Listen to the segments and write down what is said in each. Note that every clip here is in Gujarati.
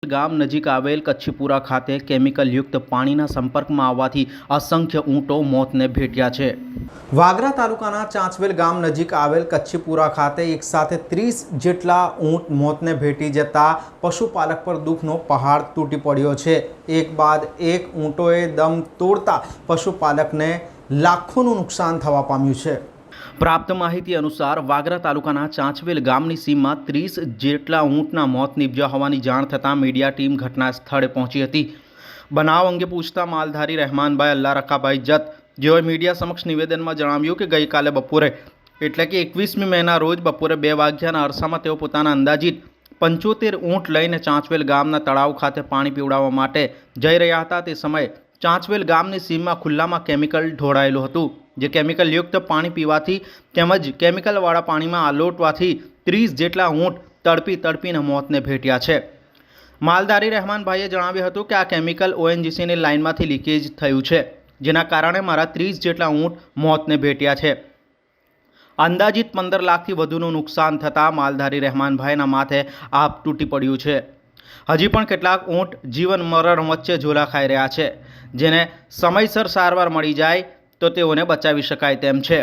ગામ નજીક આવેલ કચ્છીપુરા ખાતે કેમિકલયુક્ત પાણીના સંપર્કમાં આવવાથી અસંખ્ય ઊંટો મોતને ભેટ્યા છે। વાગરા તાલુકાના ચાંચવેલ ગામ નજીક આવેલ કચ્છીપુરા ખાતે એકસાથે 30 જેટલા ઊંટ મોતને ભેટી જતા પશુપાલક પર દુઃખનો પહાડ તૂટી પડ્યો છે। એક બાદ એક ઊંટોએ દમ તોડતા પશુપાલકને લાખોનું નુકસાન થવા પામ્યું છે। प्राप्त माहिती अनुसार वागरा तालुकाना चांचवेल गामनी सीमમાં 30 જેટલા ઊંટના મોત નીપજ્યા હોવાની જાણ થતાં મીડિયા ટીમ ઘટના સ્થળે પહોંચી હતી। બનાવ અંગે પૂછતા માલધારી રહેમાનભાઈ અલ્લા રખાભાઈ જત જેઓએ મીડિયા સમક્ષ નિવેદનમાં જણાવ્યું કે ગઈકાલે બપોરે એટલે કે 21મી મેના રોજ બપોરે 2 વાગ્યાના અરસામાં તેઓ પોતાના અંદાજિત 75 ઊંટ લઈને ચાંચવેલ ગામના તળાવ ખાતે પાણી પીવડાવવા માટે જઈ રહ્યા હતા। તે સમયે ચાંચવેલ ગામની સીમમાં ખુલ્લામાં કેમિકલ ઢોળાયેલું હતું, જે કેમિકલયુક્ત પાણી પીવાથી તેમજ કેમિકલવાળા પાણીમાં આલોટવાથી 30 જેટલા ઊંટ તડપીને મોતને ભેટ્યા છે। માલધારી રહેમાનભાઈએ જણાવ્યું હતું કે આ કેમિકલ ઓએનજીસીની લાઇનમાંથી લીકેજ થયું છે, જેના કારણે મારા 30 જેટલા ઊંટ મોતને ભેટ્યા છે। અંદાજિત 15 લાખથી વધુનું નુકસાન થતાં માલધારી રહેમાનભાઈના માથે આપ તૂટી પડ્યું છે। હજી પણ કેટલાક ઊંટ જીવન મરણ વચ્ચે ઝોલા ખાઈ રહ્યા છે, જેને સમયસર સારવાર મળી જાય તો તેઓને બચાવી શકાય તેમ છે।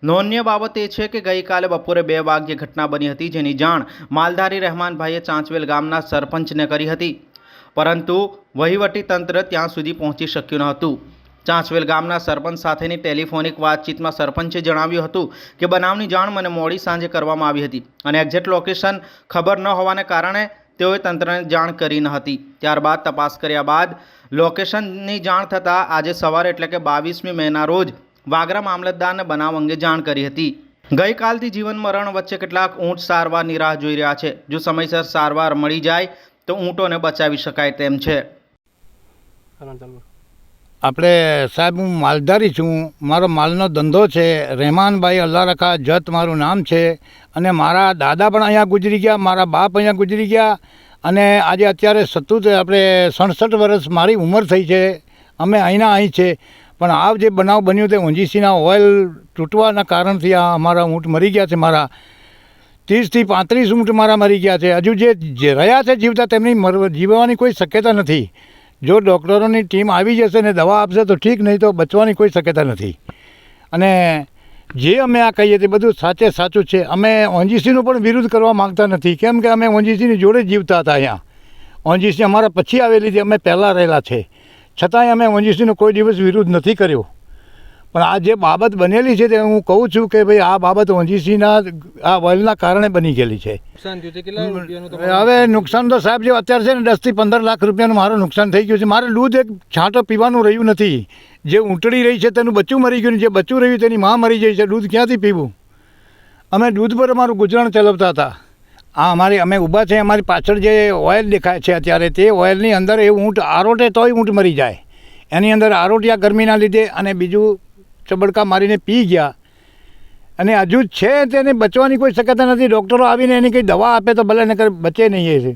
નોંધનીય બાબત એ છે કે ગઈકાલે બપોરે 2 વાગ્યે ઘટના બની હતી, જેની જાણ માલધારી રહેમાનભાઈએ ચાંચવેલ ગામના સરપંચને કરી હતી, પરંતુ વહીવટી તંત્ર ત્યાં સુધી પહોંચી શક્યું ન હતું। ચાંચવેલ ગામના સરપંચ સાથેની ટેલિફોનિક વાતચીતમાં સરપંચે જણાવ્યું હતું કે બનાવની જાણ મને મોડી સાંજે કરવામાં આવી હતી અને એક્ઝેક્ટ લોકેશન ખબર ન હોવાને કારણે તેઓએ તંત્રને જાણ કરી ન હતી। ત્યારબાદ તપાસ કર્યા બાદ લોકેશનની જાણ થતાં આજે સવારે એટલે કે 22મી મેના રોજ વાગરા મામલતદારને બનાવ અંગે જાણ કરી હતી। ગઈકાલથી જીવન મરણ વચ્ચે કેટલાક ઊંટ સારવારની રાહ જોઈ રહ્યા છે। જો સમયસર સારવાર મળી જાય તો ઊંટોને બચાવી શકાય તેમ છે। આપણે સાહેબ, હું માલધારી છું, મારો માલનો ધંધો છે। રહેમાનભાઈ અલ્લા રખા જત મારું નામ છે અને મારા દાદા પણ અહીંયા ગુજરી ગયા, મારા બાપ અહીંયા ગુજરી ગયા અને આજે અત્યારે આપણે 67 વર્ષ મારી ઉંમર થઈ છે। અમે અહીં છે, પણ આ જે બનાવ બન્યો તે ઓએનજીસીના ઓઇલ તૂટવાના કારણથી આ અમારા ઊંટ મરી ગયા છે। મારા 30થી 35 ઊંટ મારા મરી ગયા છે। હજુ જે રહ્યા છે જીવતા તેમની જીવવાની કોઈ શક્યતા નથી। જો ડૉક્ટરોની ટીમ આવી જશે ને દવા આપશે તો ઠીક, નહીં તો બચવાની કોઈ શક્યતા નથી। અને જે અમે આ કહીએ તે બધું સાચું છે। અમે ઓએનજીસીનો પણ વિરોધ કરવા માગતા નથી, કેમ કે અમે ઓએનજીસીની જોડે જીવતા હતા। અહીંયા ઓએનજીસી અમારા પછી આવેલી હતી, અમે પહેલાં રહેલા છે, છતાંય અમે ઓએનજીસીનો કોઈ દિવસ વિરોધ નથી કર્યો। પણ આ જે બાબત બનેલી છે તે હું કહું છું કે ભાઈ આ બાબત ઓએનજીસીના આ ઓઇલના કારણે બની ગયેલી છે। હવે નુકસાન તો સાહેબ જે અત્યારે છે ને 10 થી 15 લાખ રૂપિયાનું મારું નુકસાન થઈ ગયું છે। મારે દૂધ એક છાંટો પીવાનું રહ્યું નથી। જે ઊંટડી રહી છે તેનું બચ્ચું મરી ગયું, જે બચ્ચું રહ્યું તેની માં મરી જાય છે। દૂધ ક્યાંથી પીવું? અમે દૂધ પર અમારું ગુજરાન ચલાવતા હતા। આ અમે ઊભા છે, અમારી પાછળ જે ઓઇલ દેખાય છે અત્યારે તે ઓઇલની અંદર એ ઊંટ આરોટે તોય ઊંટ મરી જાય। એની અંદર આરોટિયા ગરમીના લીધે અને બીજું ચબડકા મારીને પી ગયા અને હજુ છે તેને બચવાની કોઈ શક્યતા નથી। ડૉક્ટરો આવીને એની કંઈ દવા આપે તો ભલે નકર બચે નહીં। એ છે